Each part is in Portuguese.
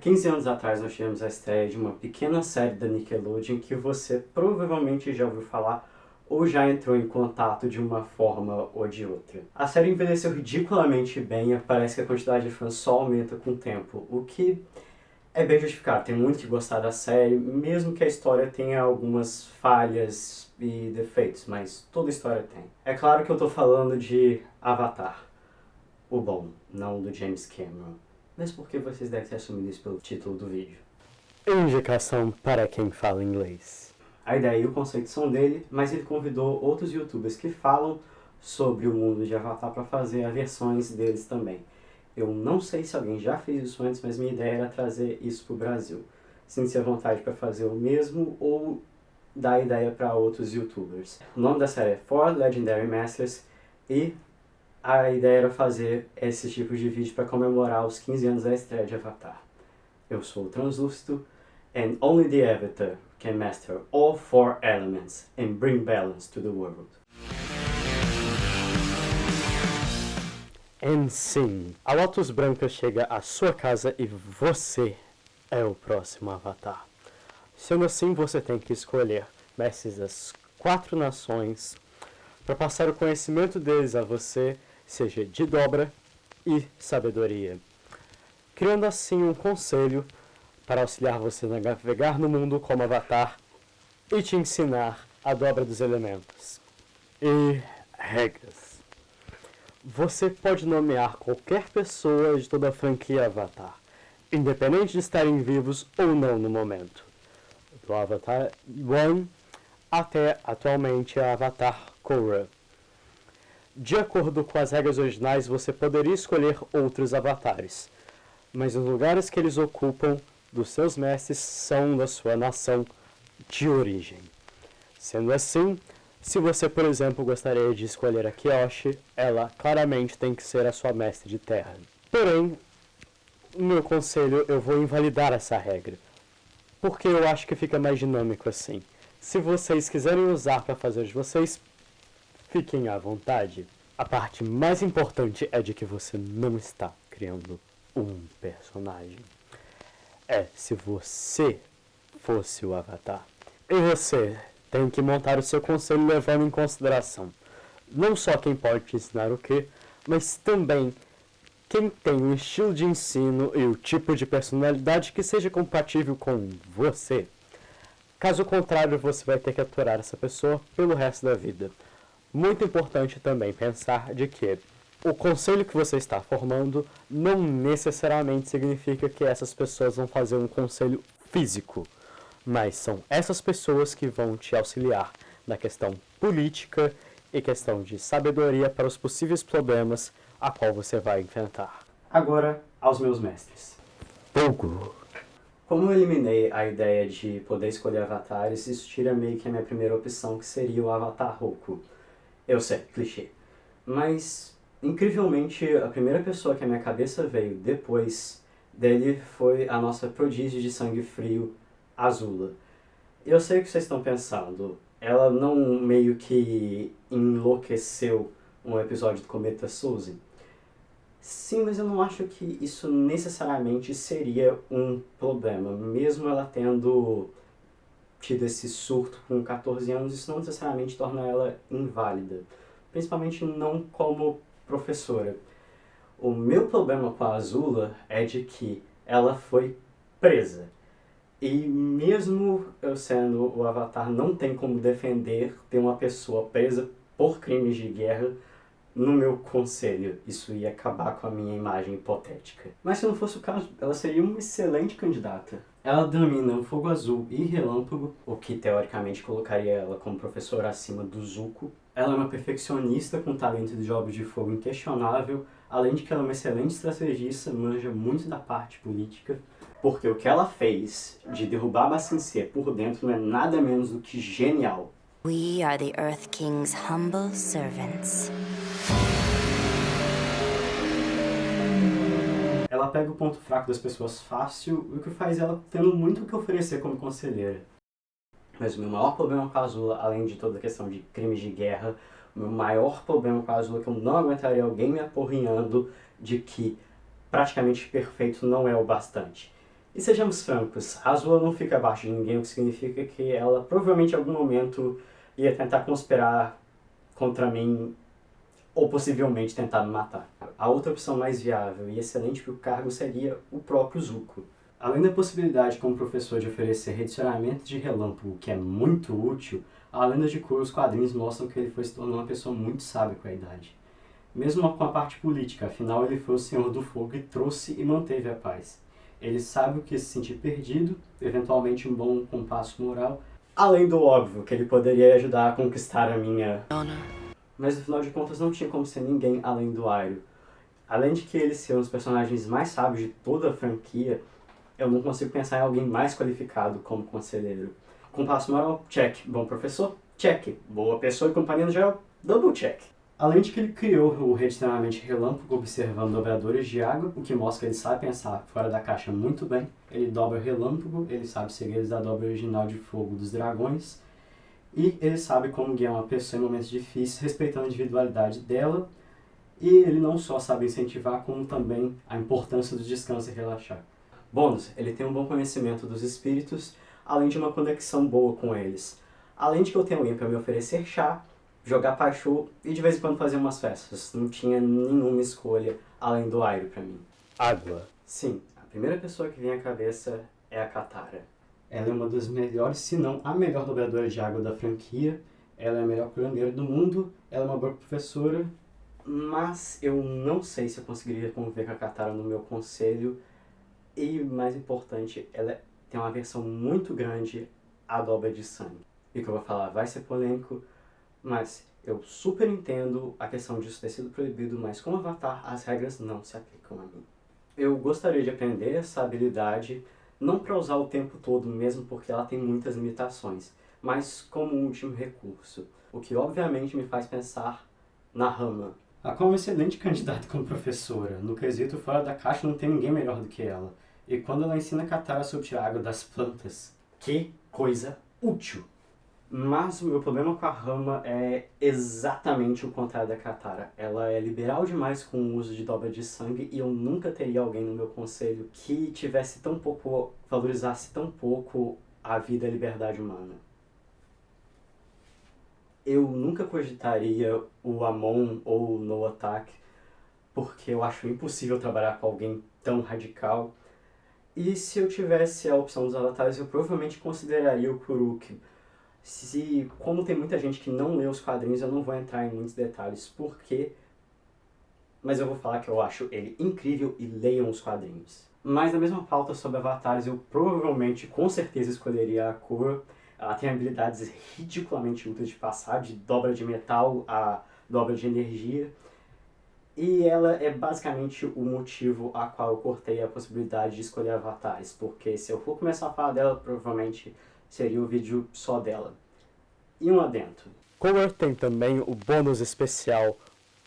15 anos atrás nós tivemos a estreia de uma pequena série da Nickelodeon que você provavelmente já ouviu falar ou já entrou em contato de uma forma ou de outra. A série envelheceu ridiculamente bem e parece que a quantidade de fãs só aumenta com o tempo, o que é bem justificado. Tem muito que gostar da série, mesmo que a história tenha algumas falhas e defeitos, mas toda história tem. É claro que eu tô falando de Avatar, o bom, não do James Cameron. Mas por que vocês devem ter assumido isso pelo título do vídeo? Indicação para quem fala inglês. A ideia e o conceito são dele, mas ele convidou outros youtubers que falam sobre o mundo de Avatar para fazer as versões deles também. Eu não sei se alguém já fez isso antes, mas minha ideia era trazer isso para o Brasil. Sinta-se à vontade para fazer o mesmo ou dar ideia para outros youtubers. O nome da série é For Legendary Masters e a ideia era fazer esse tipo de vídeo para comemorar os 15 anos da estreia de Avatar. Eu sou o Translúcido, and only the Avatar can master all 4 elements and bring balance to the world. E sim, a Lotus Branca chega à sua casa e você é o próximo Avatar. Sendo assim, você tem que escolher mestres das 4 nações para passar o conhecimento deles a você, seja de dobra e sabedoria, criando assim um conselho para auxiliar você a navegar no mundo como Avatar e te ensinar a dobra dos elementos. E regras. Você pode nomear qualquer pessoa de toda a franquia Avatar, independente de estarem vivos ou não no momento. Do Avatar 1 até atualmente a Avatar Korra. De acordo com as regras originais, você poderia escolher outros avatares, mas os lugares que eles ocupam dos seus mestres são da sua nação de origem. Sendo assim, se você, por exemplo, gostaria de escolher a Kyoshi, ela claramente tem que ser a sua mestre de terra. Porém, no meu conselho, eu vou invalidar essa regra, porque eu acho que fica mais dinâmico assim. Se vocês quiserem usar para fazer de vocês, fiquem à vontade. A parte mais importante é de que você não está criando um personagem. É se você fosse o Avatar. E você tem que montar o seu conselho levando em consideração não só quem pode te ensinar o que, mas também quem tem um estilo de ensino e o tipo de personalidade que seja compatível com você. Caso contrário, você vai ter que aturar essa pessoa pelo resto da vida. Muito importante também pensar de que o conselho que você está formando não necessariamente significa que essas pessoas vão fazer um conselho físico, mas são essas pessoas que vão te auxiliar na questão política e questão de sabedoria para os possíveis problemas a qual você vai enfrentar. Agora, aos meus mestres. Fogo. Como eu eliminei a ideia de poder escolher avatares, isso tira meio que a minha primeira opção, que seria o Avatar Roku. Eu sei, clichê. Mas, incrivelmente, a primeira pessoa que a minha cabeça veio depois dele foi a nossa prodígio de sangue frio, Azula. Eu sei o que vocês estão pensando. Ela não meio que enlouqueceu um episódio do Cometa Suzy? Sim, mas eu não acho que isso necessariamente seria um problema. Mesmo ela tendo tido esse surto com 14 anos, isso não necessariamente torna ela inválida. Principalmente não como professora. O meu problema com a Azula é de que ela foi presa. E mesmo eu sendo o Avatar, não tem como defender ter uma pessoa presa por crimes de guerra no meu conselho. Isso ia acabar com a minha imagem hipotética. Mas se não fosse o caso, ela seria uma excelente candidata. Ela domina o fogo azul e relâmpago, o que teoricamente colocaria ela como professora acima do Zuko. Ela é uma perfeccionista com talento de jogos de fogo inquestionável, além de que ela é uma excelente estrategista, manja muito da parte política, porque o que ela fez de derrubar a Sincere por dentro não é nada menos do que genial. We are the Earth King's humble servants. Ela pega o ponto fraco das pessoas fácil, o que faz ela tendo muito o que oferecer como conselheira. Mas o meu maior problema com a Azula, além de toda a questão de crimes de guerra, o meu maior problema com a Azula é que eu não aguentaria alguém me apurrinhando de que praticamente perfeito não é o bastante. E sejamos francos, a Azula não fica abaixo de ninguém, o que significa que ela provavelmente em algum momento ia tentar conspirar contra mim ou possivelmente tentar me matar. A outra opção mais viável e excelente para o cargo seria o próprio Zuko. Além da possibilidade como professor de oferecer redicionamento de relâmpago, que é muito útil, a lenda de Korra e os quadrinhos mostram que ele foi se tornando uma pessoa muito sábia com a idade. Mesmo com a parte política, afinal ele foi o Senhor do Fogo e trouxe e manteve a paz. Ele sabe o que é se sentir perdido, eventualmente um bom compasso moral, além do óbvio, que ele poderia ajudar a conquistar a minha... Mas no final de contas não tinha como ser ninguém além do Airo. Além de que ele ser um dos personagens mais sábios de toda a franquia, eu não consigo pensar em alguém mais qualificado como conselheiro. Compasso moral, check. Bom professor, check. Boa pessoa e companhia no geral, double check. Além de que ele criou o redicionamento relâmpago observando dobradores de água, o que mostra que ele sabe pensar fora da caixa muito bem. Ele dobra relâmpago, ele sabe os segredos da dobra original de fogo dos dragões. E ele sabe como guiar uma pessoa em momentos difíceis, respeitando a individualidade dela. E ele não só sabe incentivar, como também a importância do descanso e relaxar. Bônus, ele tem um bom conhecimento dos espíritos, além de uma conexão boa com eles. Além de que eu tenho alguém para me oferecer chá, jogar pachu e de vez em quando fazer umas festas. Não tinha nenhuma escolha além do Airo para mim. Água. Sim, a primeira pessoa que vem à cabeça é a Katara. Ela é uma das melhores, se não a melhor dobradora de água da franquia. Ela é a melhor curandeira do mundo, ela é uma boa professora, mas eu não sei se eu conseguiria conviver com a Katara no meu conselho. E, mais importante, ela tem uma versão muito grande à dobra de sangue. E o que eu vou falar vai ser polêmico, mas eu super entendo a questão disso ter sido proibido, mas como Avatar, as regras não se aplicam a mim. Eu gostaria de aprender essa habilidade, não para usar o tempo todo mesmo, porque ela tem muitas limitações, mas como um último recurso, o que obviamente me faz pensar na Rama. A qual é uma excelente candidata como professora. No quesito fora da caixa não tem ninguém melhor do que ela. E quando ela ensina a Katara sobre tirar água das plantas, que coisa útil! Mas o meu problema com a Rama é exatamente o contrário da Katara. Ela é liberal demais com o uso de dobra de sangue e eu nunca teria alguém no meu conselho que tivesse tão pouco, valorizasse tão pouco a vida e a liberdade humana. Eu nunca cogitaria o Amon ou o No Attack, porque eu acho impossível trabalhar com alguém tão radical. E se eu tivesse a opção dos avatares, eu provavelmente consideraria o Kuruk. Como tem muita gente que não lê os quadrinhos, eu não vou entrar em muitos detalhes porque... Mas eu vou falar que eu acho ele incrível e leiam os quadrinhos. Mas na mesma pauta sobre avatares, eu provavelmente, com certeza, escolheria a Korra. Ela tem habilidades ridiculamente úteis de passar de dobra de metal a dobra de energia. E ela é basicamente o motivo a qual eu cortei a possibilidade de escolher avatares, porque se eu for começar a falar dela, provavelmente seria um vídeo só dela. E um adendo. Korra tem também o bônus especial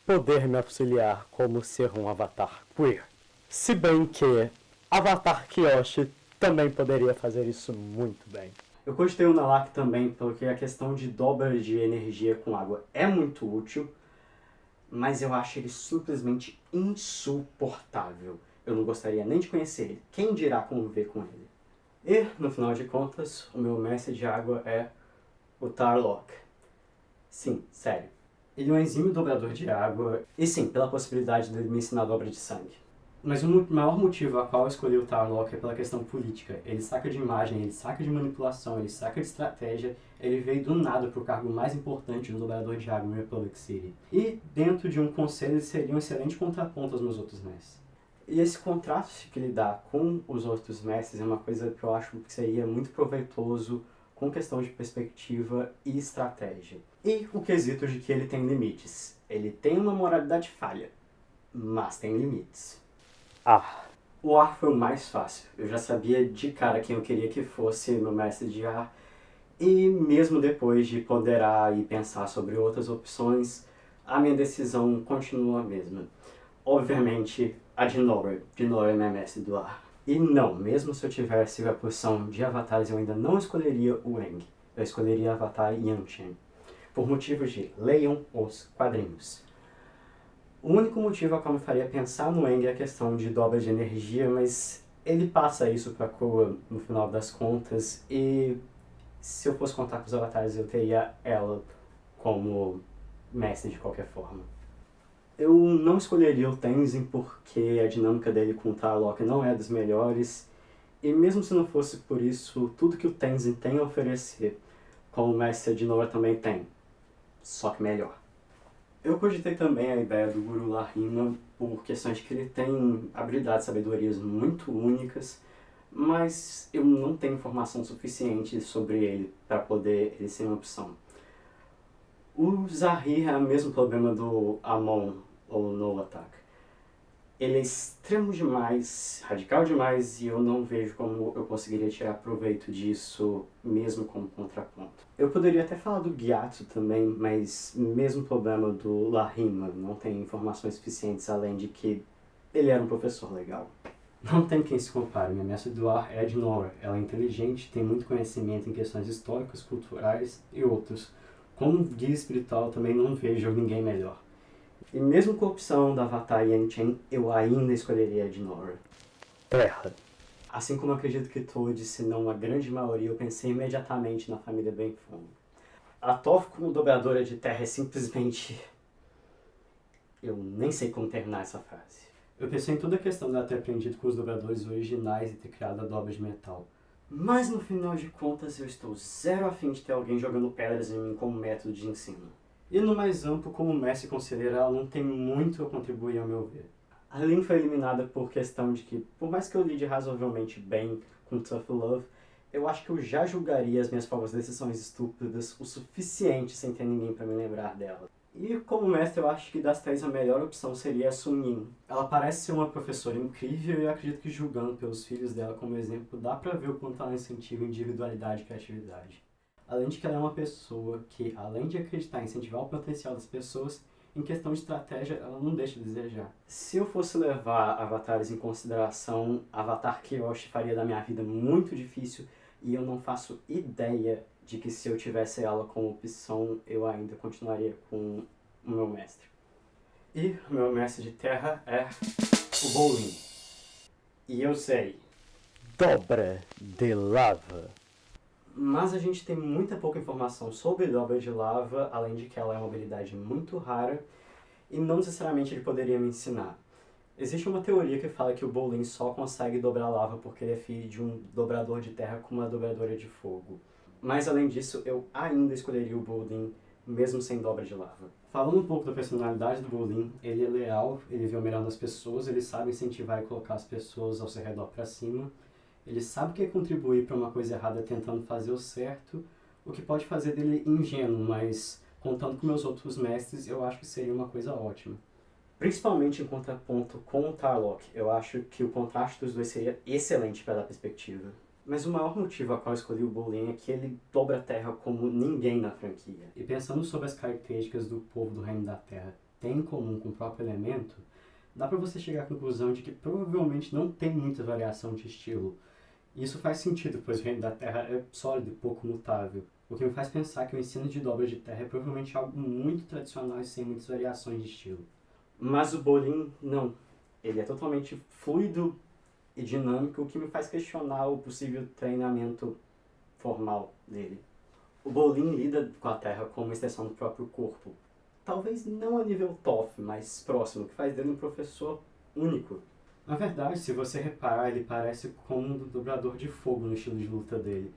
poder me auxiliar como ser um avatar queer. Se bem que Avatar Kyoshi também poderia fazer isso muito bem. Eu cogitei o Nalak também, porque a questão de dobra de energia com água é muito útil, mas eu acho ele simplesmente insuportável. Eu não gostaria nem de conhecer ele. Quem dirá conviver com ele? E, no final de contas, o meu mestre de água é o Tarlok. Sim, sério. Ele é um exímio dobrador de água, e sim, pela possibilidade dele me ensinar a dobra de sangue. Mas o maior motivo a qual eu escolhi o Tarlok é pela questão política. Ele saca de imagem, ele saca de manipulação, ele saca de estratégia. Ele veio do nada para o cargo mais importante do dobrador de água no Republic City. E dentro de um conselho ele seria um excelente contraponto aos meus outros mestres. E esse contraste que ele dá com os outros mestres é uma coisa que eu acho que seria muito proveitoso com questão de perspectiva e estratégia. E o quesito de que ele tem limites. Ele tem uma moralidade falha, mas tem limites. O ar foi o mais fácil. Eu já sabia de cara quem eu queria que fosse meu mestre de ar. E mesmo depois de ponderar e pensar sobre outras opções, a minha decisão continua a mesma. Obviamente, a de Nora. De Nora é minha mestre do ar. E não, mesmo se eu tivesse a porção de avatares, eu ainda não escolheria o Aang. Eu escolheria Avatar Yantian. Por motivos de leiam os quadrinhos. O único motivo a qual me faria pensar no Aang é a questão de dobra de energia, mas Ele passa isso pra Korra no final das contas, e se eu fosse contar com os avatares, eu teria ela como mestre de qualquer forma. Eu não escolheria o Tenzin porque a dinâmica dele com o Tarlok não é das melhores, e mesmo se não fosse por isso, tudo que o Tenzin tem a oferecer, como o mestre de Noah também tem, só que melhor. Eu cogitei também a ideia do Guru Lahima por questões de que ele tem habilidades e sabedorias muito únicas, mas eu não tenho informação suficiente sobre ele para poder ele ser uma opção. O Zahir é o mesmo problema do Amon, ou No Attack. Ele é extremo demais, radical demais, e eu não vejo como eu conseguiria tirar proveito disso, mesmo como contraponto. Eu poderia até falar do Gyatso também, mas mesmo problema do Lahima, não tem informações suficientes além de que ele era um professor legal. Não tem quem se compare, minha mestre do ar é a de Nora. Ela é inteligente, tem muito conhecimento em questões históricas, culturais e outros. Como guia espiritual, também não vejo ninguém melhor. E mesmo com a opção da Avatar Yanchen, eu ainda escolheria a de Nora. Terra. Assim como eu acredito que todos, se não a grande maioria, eu pensei imediatamente na família Benfong. A Toph como dobradora de terra é simplesmente... Eu nem sei como terminar essa frase. Eu pensei em toda a questão dela ter aprendido com os dobradores originais e ter criado a dobra de metal. Mas no final de contas eu estou zero a fim de ter alguém jogando pedras em mim como método de ensino. E no mais amplo, como o mestre considera, ela não tem muito a contribuir ao meu ver. A Lin foi eliminada por questão de que, por mais que eu lide razoavelmente bem com Tough Love, eu acho que eu já julgaria as minhas próprias decisões estúpidas o suficiente sem ter ninguém para me lembrar dela. E como mestre, eu acho que das três a melhor opção seria a Sun Yin. Ela parece ser uma professora incrível e eu acredito que, julgando pelos filhos dela como exemplo, dá pra ver o quanto ela incentiva individualidade e criatividade. Além de que ela é uma pessoa que, além de acreditar em incentivar o potencial das pessoas, em questão de estratégia, ela não deixa de desejar. Se eu fosse levar avatares em consideração, Avatar Kyoshi faria da minha vida muito difícil, e eu não faço ideia de que se eu tivesse ela como opção, eu ainda continuaria com o meu mestre. E o meu mestre de terra é o Bolin. E eu sei. Dobra de lava. Mas a gente tem muita pouca informação sobre dobra de lava, além de que ela é uma habilidade muito rara, e não necessariamente ele poderia me ensinar. Existe uma teoria que fala que o Bolin só consegue dobrar lava porque ele é filho de um dobrador de terra com uma dobradora de fogo. Mas além disso, eu ainda escolheria o Bolin, mesmo sem dobra de lava. Falando um pouco da personalidade do Bolin, ele é leal, ele vê o melhor nas pessoas, ele sabe incentivar e colocar as pessoas ao seu redor para cima, ele sabe que é contribuir para uma coisa errada tentando fazer o certo, o que pode fazer dele ingênuo, mas contando com meus outros mestres, eu acho que seria uma coisa ótima. Principalmente em contraponto com o Tarlok, eu acho que o contraste dos dois seria excelente para dar perspectiva. Mas o maior motivo a qual eu escolhi o Bolin é que ele dobra a Terra como ninguém na franquia. E pensando sobre as características do povo do Reino da Terra tem em comum com o próprio elemento, dá para você chegar à conclusão de que provavelmente não tem muita variação de estilo. E isso faz sentido, pois o Reino da Terra é sólido e pouco mutável. O que me faz pensar que o ensino de dobra de terra é provavelmente algo muito tradicional e sem muitas variações de estilo. Mas o Bolin, não. Ele é totalmente fluido e dinâmico, o que me faz questionar o possível treinamento formal dele. O Bolin lida com a Terra como uma extensão do próprio corpo. Talvez não a nível Toph, mas próximo, o que faz dele um professor único. Na verdade, se você reparar, ele parece com um dobrador de fogo no estilo de luta dele,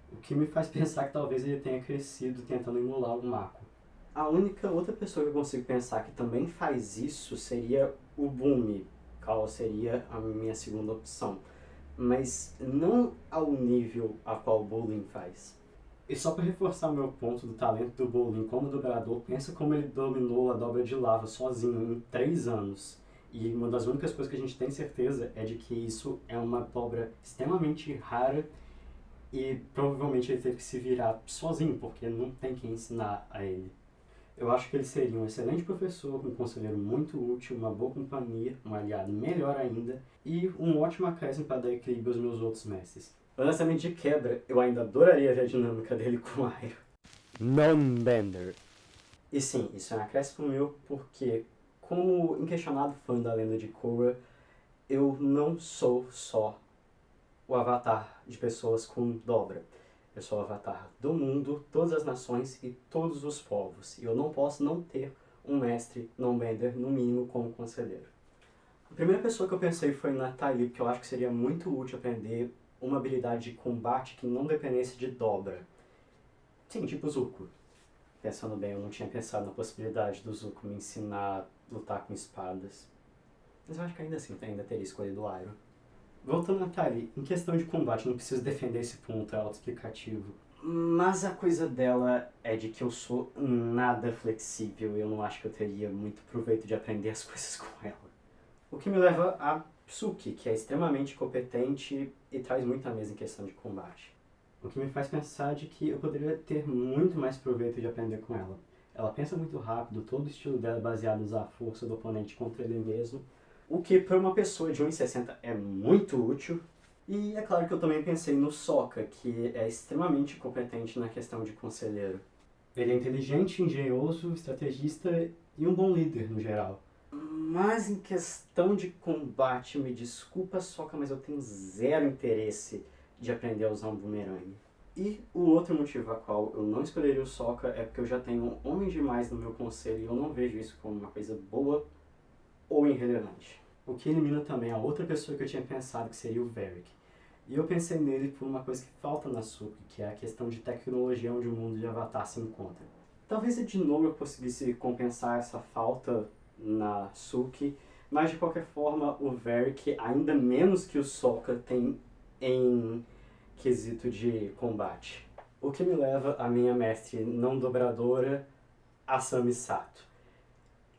o que me faz pensar que talvez ele tenha crescido tentando emular o Mako. A única outra pessoa que eu consigo pensar que também faz isso seria o Bumi, qual seria a minha segunda opção, mas não ao nível a qual o Bolin faz. E só para reforçar o meu ponto do talento do Bolin como dobrador, pensa como ele dominou a dobra de lava sozinho em 3 anos. E uma das únicas coisas que a gente tem certeza é de que isso é uma dobra extremamente rara e provavelmente ele teve que se virar sozinho, porque não tem quem ensinar a ele. Eu acho que ele seria um excelente professor, um conselheiro muito útil, uma boa companhia, um aliado melhor ainda e um ótimo acréscimo para dar equilíbrio aos meus outros mestres. Honestamente, de quebra, eu ainda adoraria ver a dinâmica dele com o Iroh. Non-bender. E sim, isso é um acréscimo meu porque, como inquestionado fã da lenda de Korra, eu não sou só o avatar de pessoas com dobra. Eu sou o avatar do mundo, todas as nações e todos os povos. E eu não posso não ter um mestre não-bender, no mínimo, como conselheiro. A primeira pessoa que eu pensei foi na Thalie, porque eu acho que seria muito útil aprender uma habilidade de combate que não dependesse de dobra. Sim, tipo Zuko. Pensando bem, eu não tinha pensado na possibilidade do Zuko me ensinar a lutar com espadas. Mas eu acho que ainda assim ainda teria escolhido o Iroh. Voltando a Thalie, em questão de combate, não preciso defender esse ponto, é autoexplicativo. Mas a coisa dela é de que eu sou nada flexível e eu não acho que eu teria muito proveito de aprender as coisas com ela. O que me leva a Psuki, que é extremamente competente e traz muito à mesa em questão de combate. O que me faz pensar de que eu poderia ter muito mais proveito de aprender com ela. Ela pensa muito rápido, todo o estilo dela é baseado em usar a força do oponente contra ele mesmo, o que para uma pessoa de 1,60 é muito útil. E é claro que eu também pensei no Sokka, que é extremamente competente na questão de conselheiro. Ele é inteligente, engenhoso, estrategista e um bom líder no geral. Mas em questão de combate, me desculpa, Sokka, mas eu tenho zero interesse de aprender a usar um bumerangue. E o outro motivo a qual eu não escolheria o Sokka é porque eu já tenho um homem demais no meu conselho e eu não vejo isso como uma coisa boa ou irrelevante. O que elimina também a outra pessoa que eu tinha pensado, que seria o Varrick. E eu pensei nele por uma coisa que falta na Suki, que é a questão de tecnologia onde o mundo de Avatar se encontra. Talvez de novo eu conseguisse compensar essa falta na Suki, mas de qualquer forma o Varrick, ainda menos que o Sokka, tem em quesito de combate. O que me leva à minha mestre não dobradora, Asami Sato.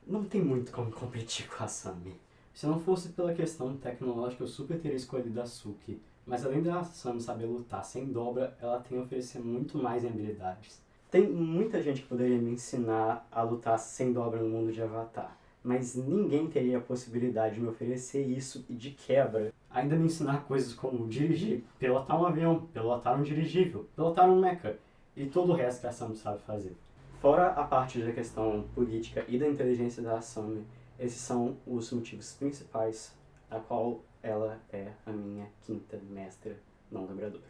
Não tem muito como competir com a Asami. Se não fosse pela questão tecnológica, eu super teria escolhido a Suki. Mas além da Asami saber lutar sem dobra, ela tem a oferecer muito mais em habilidades. Tem muita gente que poderia me ensinar a lutar sem dobra no mundo de Avatar, mas ninguém teria a possibilidade de me oferecer isso e de quebra ainda me ensinar coisas como dirigir, pilotar um avião, pilotar um dirigível, pilotar um mecha e todo o resto que a Asami sabe fazer. Fora a parte da questão política e da inteligência da Asami, esses são os motivos principais a qual ela é a minha quinta mestra não dobradora.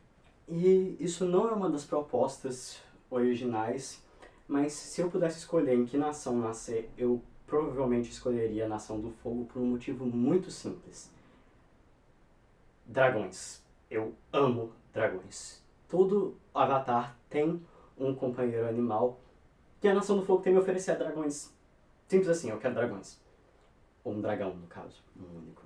E isso não é uma das propostas originais, mas se eu pudesse escolher em que nação nascer, eu provavelmente escolheria a Nação do Fogo por um motivo muito simples. Dragões. Eu amo dragões. Todo Avatar tem um companheiro animal que a Nação do Fogo tem me oferecer a dragões. Simples assim, eu quero dragões. Ou um dragão, no caso, um único.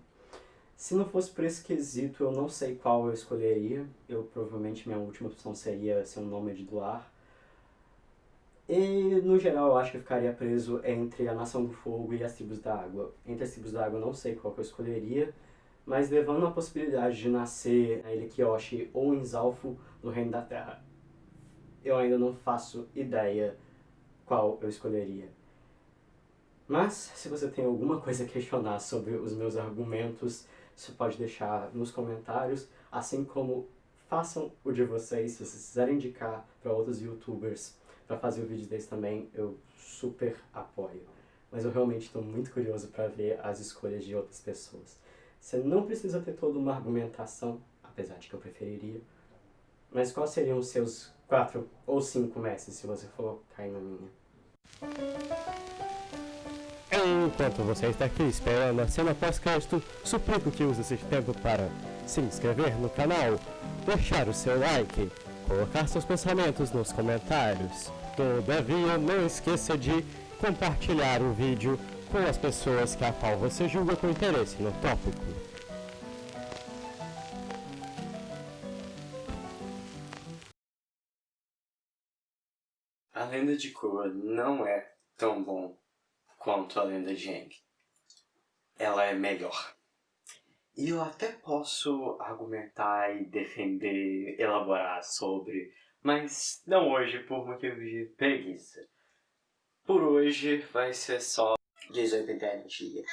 Se não fosse por esse quesito, eu não sei qual eu escolheria. Provavelmente minha última opção seria ser um nômade do ar. E, no geral, eu acho que eu ficaria preso entre a Nação do Fogo e as Tribos da Água. Entre as Tribos da Água eu não sei qual que eu escolheria, mas levando a possibilidade de nascer na Ilha Kyoshi ou em Zalfo, no Reino da Terra, eu ainda não faço ideia qual eu escolheria. Mas, se você tem alguma coisa a questionar sobre os meus argumentos, você pode deixar nos comentários, assim como façam o de vocês. Se vocês quiserem indicar para outros youtubers para fazer o vídeo desse também, eu super apoio. Mas eu realmente estou muito curioso para ver as escolhas de outras pessoas. Você não precisa ter toda uma argumentação, apesar de que eu preferiria. Mas quais seriam os seus 4 ou 5 mestres, se você for cair na minha? Enquanto você está aqui esperando a cena pós-crédito, suplico que use esse tempo para se inscrever no canal, deixar o seu like, colocar seus pensamentos nos comentários. Todavia, não esqueça de compartilhar o vídeo com as pessoas que a qual você julga com interesse no tópico. A lenda de Korra não é tão bom quanto a lenda de Aang. Ela é melhor. E eu até posso argumentar e defender, elaborar sobre, mas não hoje por motivos de preguiça. Por hoje vai ser só 18 energia.